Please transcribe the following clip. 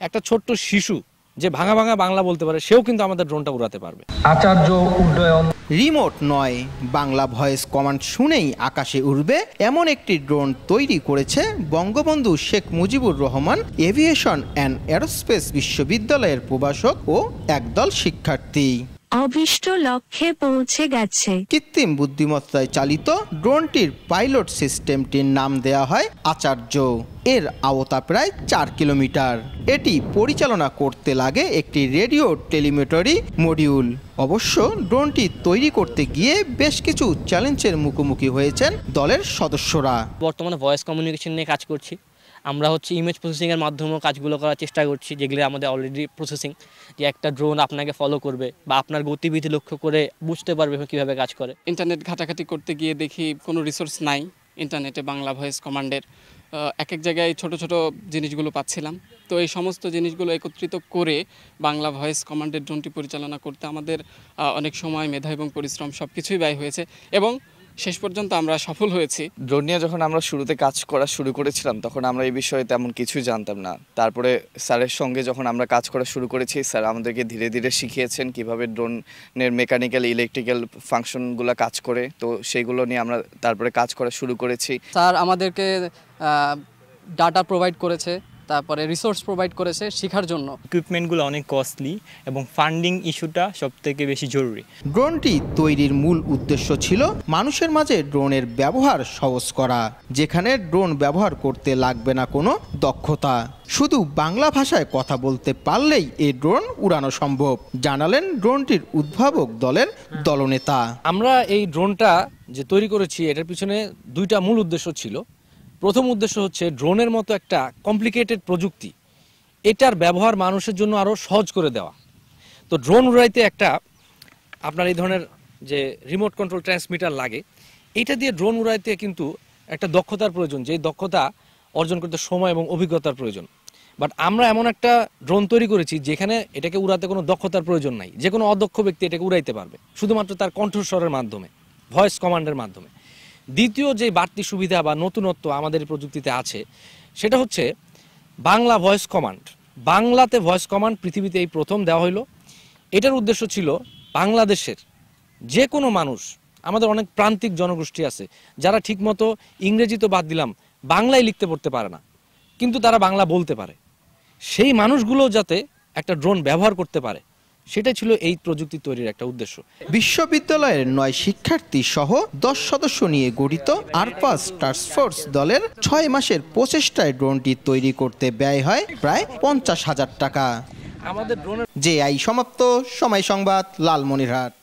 একটা ছোট্ট শিশু যে ভাঙা ভাঙা বাংলা বলতে পারে সেও কিন্তু আমাদের ড্রোনটা উড়াতে পারবে। আচার্য উড্ডয়ন রিমোট নয়, বাংলা ভয়েস কমান্ড শুনেই আকাশে উড়বে এমন একটি ড্রোন তৈরি করেছে Bangabandhu Sheikh Mujibur Rahman aviation and aerospace বিশ্ববিদ্যালয়ের প্রভাষক ও একদল শিক্ষার্থী। অভিষ্ট লক্ষ্যে পৌঁছে গেছে। কৃত্রিম বুদ্ধিমত্তায় চালিত ড্রোনটির পাইলট সিস্টেমটির নাম দেয়া হয় আচার্য। এর আওতা প্রায় 4 কিলোমিটার। এটি পরিচালনা করতে লাগে একটি রেডিও টেলিমেটরি মডিউল। অবশ্য ড্রোনটি তৈরি করতে গিয়ে বেশ কিছু চ্যালেঞ্জের মুখোমুখি হয়েছেন দলের সদস্যরা। বর্তমানে ভয়েস কমিউনিকেশন নিয়ে কাজ করছি। আমরা ইমেজ প্রসেসিংয়ের মাধ্যমেও কাজগুলো করার চেষ্টা করছি, যেগুলো আমাদের অলরেডি প্রসেসিং, যে একটা ড্রোন আপনাকে ফলো করবে বা আপনার গতিবিধি লক্ষ্য করে বুঝতে পারবে কীভাবে কাজ করে। ইন্টারনেট ঘাটাঘাটি করতে গিয়ে দেখি কোনো রিসোর্স নাই ইন্টারনেটে বাংলা ভয়েস কমান্ডের। এক জায়গায় ছোট ছোট জিনিসগুলো পাচ্ছিলাম। তো এই সমস্ত জিনিসগুলো একত্রিত করে বাংলা ভয়েস কমান্ডের ড্রোনটি পরিচালনা করতে আমাদের অনেক সময়, মেধা এবং পরিশ্রম সব কিছুই ব্যয় হয়েছে এবং শেষ পর্যন্ত আমরা সফল হয়েছি। ড্রোন নিয়ে যখন আমরা শুরুতে কাজ করা শুরু করেছিলাম তখন আমরা এই বিষয়ে তেমন কিছুই জানতাম না। তারপরে স্যারের সঙ্গে যখন আমরা কাজ করা শুরু করেছি, স্যার আমাদেরকে ধীরে ধীরে শিখিয়েছেন কিভাবে ড্রোনের মেকানিক্যাল, ইলেকট্রিক্যাল ফাংশনগুলো কাজ করে। তো সেইগুলো নিয়ে আমরা তারপরে কাজ করা শুরু করেছি। স্যার আমাদেরকে ডাটা প্রোভাইড করেছে, তারপরে রিসোর্স প্রোভাইড করেছে শেখার জন্য। ইকুইপমেন্টগুলো অনেক কস্টলি এবং ফান্ডিং ইস্যুটা সবথেকে বেশি জরুরি। ড্রোনটি তৈরির মূল উদ্দেশ্য ছিল মানুষের মাঝে ড্রোনের ব্যবহার সহজ করা, যেখানে ড্রোন ব্যবহার করতে লাগবে না কোনো দক্ষতা, শুধু বাংলা ভাষায় কথা বলতে পারলেই এই ড্রোন উড়ানো সম্ভব, জানালেন ড্রোনটির উদ্ভাবক দলের দলনেতা। আমরা এই ড্রোনটা যে তৈরি করেছি এটার পিছনে দুইটা মূল উদ্দেশ্য ছিল। প্রথম উদ্দেশ্য হচ্ছে ড্রোনের মতো একটা কমপ্লিকেটেড প্রযুক্তি, এটার ব্যবহার মানুষের জন্য আরও সহজ করে দেওয়া। তো ড্রোন উড়াইতে একটা আপনার এই ধরনের যে রিমোট কন্ট্রোল ট্রান্সমিটার লাগে, এইটা দিয়ে ড্রোন উড়াইতে কিন্তু একটা দক্ষতার প্রয়োজন, যে দক্ষতা অর্জন করতে সময় এবং অভিজ্ঞতার প্রয়োজন। বাট আমরা এমন একটা ড্রোন তৈরি করেছি যেখানে এটাকে উড়াতে কোনো দক্ষতার প্রয়োজন নাই, যে কোনো অদক্ষ ব্যক্তি এটাকে উড়াইতে পারবে শুধুমাত্র তার কণ্ঠস্বরের মাধ্যমে, ভয়েস কমান্ডের মাধ্যমে। দ্বিতীয় যে বাড়তি সুবিধা বা নতুনত্ব আমাদের এই প্রযুক্তিতে আছে সেটা হচ্ছে বাংলা ভয়েস কমান্ড। বাংলাতে ভয়েস কমান্ড পৃথিবীতে এই প্রথম দেওয়া হইলো। এটার উদ্দেশ্য ছিল বাংলাদেশের যে কোনো মানুষ, আমাদের অনেক প্রান্তিক জনগোষ্ঠী আছে যারা ঠিকমতো ইংরেজি তো বাদ দিলাম, বাংলায় লিখতে পড়তে পারে না, কিন্তু তারা বাংলা বলতে পারে, সেই মানুষগুলো যাতে একটা ড্রোন ব্যবহার করতে পারে, সেটাই ছিল এই প্রযুক্তি তৈরির একটা উদ্দেশ্য। বিশ্ববিদ্যালয়ের 9 শিক্ষার্থী সহ 10 সদস্য নিয়ে গঠিত আরপাস টাস্কফোর্স দলের 6 মাসের প্রচেষ্টায় ড্রোনটি তৈরি করতে ব্যয় হয় প্রায় 50,000 টাকা। আমাদের ড্রোনের যে আই সমাপ্ত। সময় সংবাদ, লালমনিরহাট।